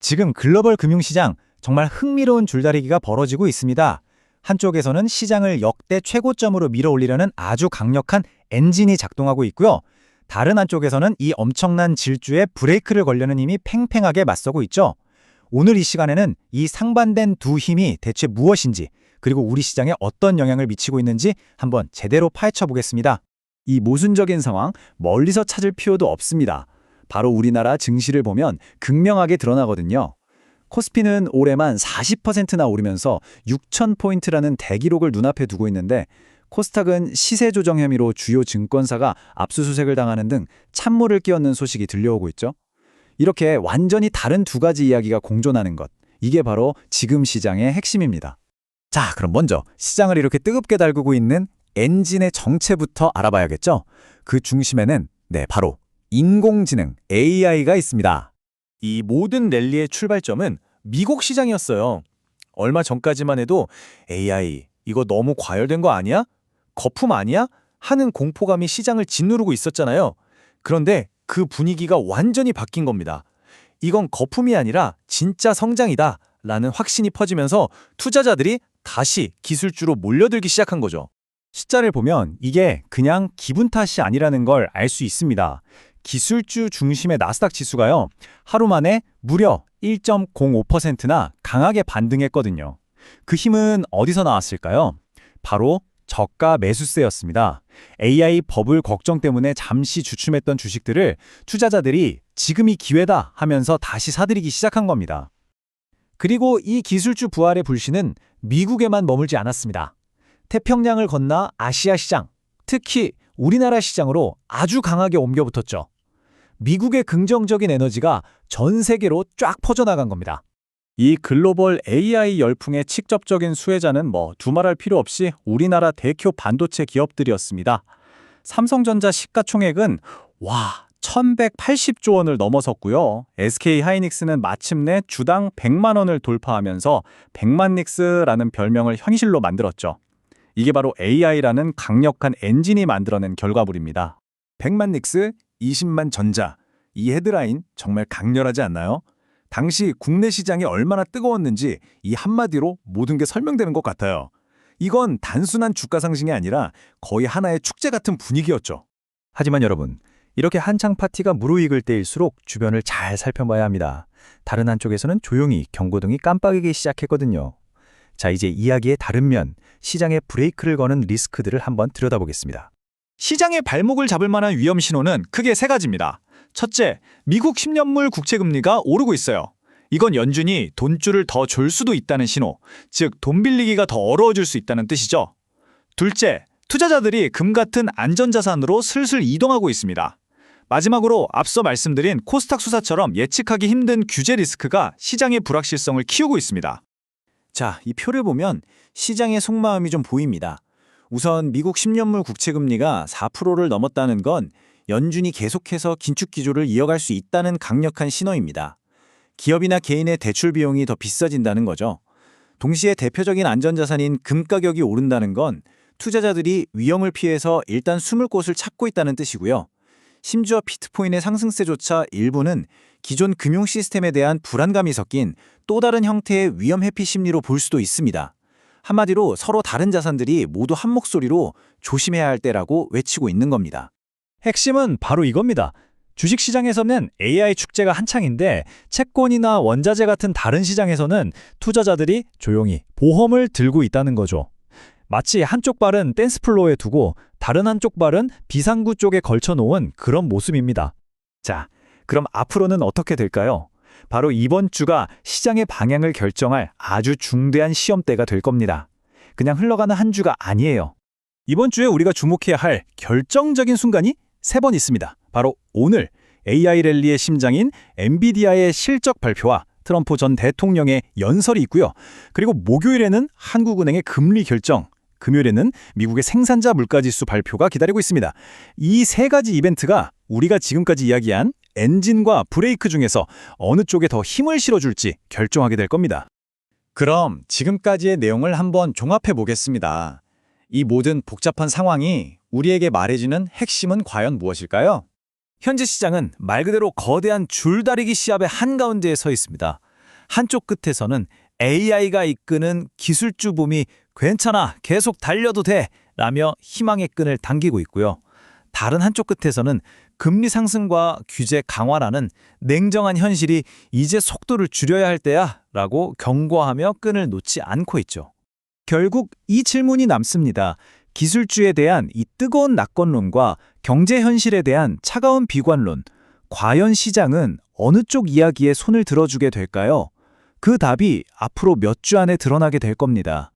지금 글로벌 금융시장 정말 흥미로운 줄다리기가 벌어지고 있습니다. 한쪽에서는 시장을 역대 최고점으로 밀어올리려는 아주 강력한 엔진이 작동하고 있고요. 다른 한쪽에서는 이 엄청난 질주에 브레이크를 걸려는 힘이 팽팽하게 맞서고 있죠. 오늘 이 시간에는 이 상반된 두 힘이 대체 무엇인지, 그리고 우리 시장에 어떤 영향을 미치고 있는지 한번 제대로 파헤쳐 보겠습니다. 이 모순적인 상황 멀리서 찾을 필요도 없습니다. 바로 우리나라 증시를 보면 극명하게 드러나거든요. 코스피는 올해만 40%나 오르면서 6,000포인트라는 대기록을 눈앞에 두고 있는데, 코스닥은 시세 조정 혐의로 주요 증권사가 압수수색을 당하는 등 찬물을 끼얹는 소식이 들려오고 있죠. 이렇게 완전히 다른 두 가지 이야기가 공존하는 것, 이게 바로 지금 시장의 핵심입니다. 자, 그럼 먼저 시장을 이렇게 뜨겁게 달구고 있는 엔진의 정체부터 알아봐야겠죠? 그 중심에는 바로 인공지능 AI가 있습니다. 이 모든 랠리의 출발점은 미국 시장이었어요. 얼마 전까지만 해도 AI, 이거 너무 과열된 거 아니야? 거품 아니야? 하는 공포감이 시장을 짓누르고 있었잖아요. 그런데 그 분위기가 완전히 바뀐 겁니다. 이건 거품이 아니라 진짜 성장이다 라는 확신이 퍼지면서 투자자들이 다시 기술주로 몰려들기 시작한 거죠. 숫자를 보면 이게 그냥 기분 탓이 아니라는 걸 알 수 있습니다. 기술주 중심의 나스닥 지수가요, 하루 만에 무려 1.05%나 강하게 반등했거든요. 그 힘은 어디서 나왔을까요? 바로 저가 매수세였습니다. AI 버블 걱정 때문에 잠시 주춤했던 주식들을 투자자들이 지금이 기회다 하면서 다시 사들이기 시작한 겁니다. 그리고 이 기술주 부활의 불씨는 미국에만 머물지 않았습니다. 태평양을 건너 아시아 시장, 특히 우리나라 시장으로 아주 강하게 옮겨붙었죠. 미국의 긍정적인 에너지가 전 세계로 쫙 퍼져나간 겁니다. 이 글로벌 AI 열풍의 직접적인 수혜자는 두말할 필요 없이 우리나라 대표 반도체 기업들이었습니다. 삼성전자 시가총액은 1180조 원을 넘어섰고요. SK하이닉스는 마침내 주당 100만 원을 돌파하면서 백만닉스라는 별명을 현실로 만들었죠. 이게 바로 AI라는 강력한 엔진이 만들어낸 결과물입니다. 백만닉스, 20만 전자. 이 헤드라인 정말 강렬하지 않나요? 당시 국내 시장이 얼마나 뜨거웠는지 이 한마디로 모든 게 설명되는 것 같아요. 이건 단순한 주가 상승이 아니라 거의 하나의 축제 같은 분위기였죠. 하지만 여러분, 이렇게 한창 파티가 무르익을 때일수록 주변을 잘 살펴봐야 합니다. 다른 한쪽에서는 조용히 경고등이 깜빡이기 시작했거든요. 자, 이제 이야기의 다른 면, 시장에 브레이크를 거는 리스크들을 한번 들여다보겠습니다. 시장의 발목을 잡을 만한 위험 신호는 크게 세 가지입니다. 첫째, 미국 10년물 국채금리가 오르고 있어요. 이건 연준이 돈줄을 더 졸 수도 있다는 신호, 즉 돈 빌리기가 더 어려워질 수 있다는 뜻이죠. 둘째, 투자자들이 금 같은 안전자산으로 슬슬 이동하고 있습니다. 마지막으로 앞서 말씀드린 코스닥 수사처럼 예측하기 힘든 규제 리스크가 시장의 불확실성을 키우고 있습니다. 자, 이 표를 보면 시장의 속마음이 좀 보입니다. 우선 미국 10년물 국채금리가 4%를 넘었다는 건 연준이 계속해서 긴축 기조를 이어갈 수 있다는 강력한 신호입니다. 기업이나 개인의 대출 비용이 더 비싸진다는 거죠. 동시에 대표적인 안전자산인 금 가격이 오른다는 건 투자자들이 위험을 피해서 일단 숨을 곳을 찾고 있다는 뜻이고요. 심지어 비트코인의 상승세조차 일부는 기존 금융 시스템에 대한 불안감이 섞인 또 다른 형태의 위험 회피 심리로 볼 수도 있습니다. 한마디로 서로 다른 자산들이 모두 한 목소리로 조심해야 할 때라고 외치고 있는 겁니다. 핵심은 바로 이겁니다. 주식시장에서는 AI 축제가 한창인데 채권이나 원자재 같은 다른 시장에서는 투자자들이 조용히 보험을 들고 있다는 거죠. 마치 한쪽 발은 댄스플로어에 두고 다른 한쪽 발은 비상구 쪽에 걸쳐놓은 그런 모습입니다. 자, 그럼 앞으로는 어떻게 될까요? 바로 이번 주가 시장의 방향을 결정할 아주 중대한 시험대가 될 겁니다. 그냥 흘러가는 한 주가 아니에요. 이번 주에 우리가 주목해야 할 결정적인 순간이 3번 있습니다. 바로 오늘 AI 랠리의 심장인 엔비디아의 실적 발표와 트럼프 전 대통령의 연설이 있고요. 그리고 목요일에는 한국은행의 금리 결정, 금요일에는 미국의 생산자 물가지수 발표가 기다리고 있습니다. 이 세 가지 이벤트가 우리가 지금까지 이야기한 엔진과 브레이크 중에서 어느 쪽에 더 힘을 실어줄지 결정하게 될 겁니다. 그럼 지금까지의 내용을 한번 종합해 보겠습니다. 이 모든 복잡한 상황이 우리에게 말해주는 핵심은 과연 무엇일까요? 현재 시장은 말 그대로 거대한 줄다리기 시합의 한가운데에 서 있습니다. 한쪽 끝에서는 AI가 이끄는 기술주 붐이 괜찮아, 계속 달려도 돼 라며 희망의 끈을 당기고 있고요. 다른 한쪽 끝에서는 금리 상승과 규제 강화라는 냉정한 현실이 이제 속도를 줄여야 할 때야 라고 경고하며 끈을 놓지 않고 있죠. 결국 이 질문이 남습니다. 기술주에 대한 이 뜨거운 낙관론과 경제 현실에 대한 차가운 비관론, 과연 시장은 어느 쪽 이야기에 손을 들어주게 될까요? 그 답이 앞으로 몇 주 안에 드러나게 될 겁니다.